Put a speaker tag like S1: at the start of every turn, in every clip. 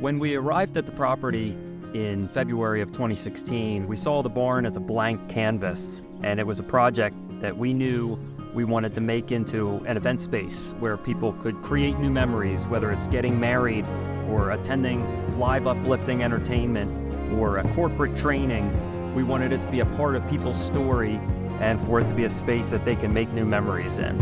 S1: When we arrived at the property in February of 2016, we saw the barn as a blank canvas, and it was a project that we knew we wanted to make into an event space where people could create new memories, whether it's getting married or attending live uplifting entertainment or a corporate training. We wanted it to be a part of people's story and for it to be a space that they can make new memories in.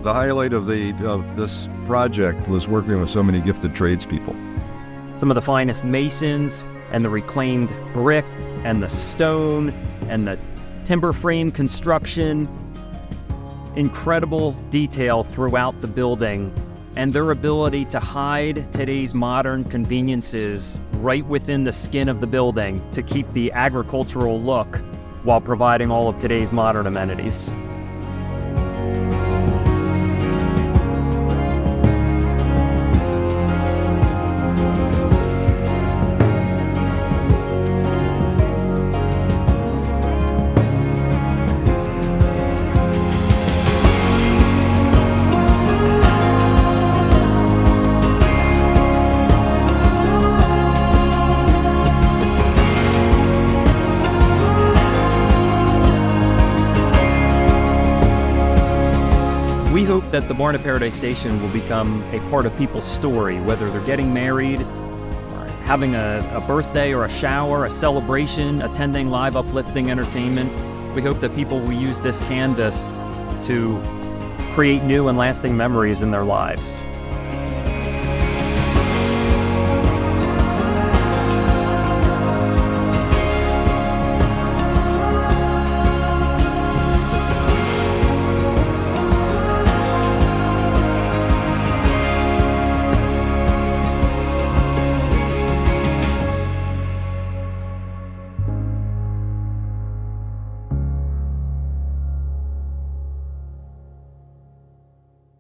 S2: The highlight of this project was working with so many gifted tradespeople.
S1: Some of the finest masons and the reclaimed brick and the stone and the timber frame construction. Incredible detail throughout the building, and their ability to hide today's modern conveniences right within the skin of the building to keep the agricultural look while providing all of today's modern amenities. We hope that the Barn at Paradise Station will become a part of people's story, whether they're getting married, having a birthday or a shower, a celebration, attending live uplifting entertainment. We hope that people will use this canvas to create new and lasting memories in their lives.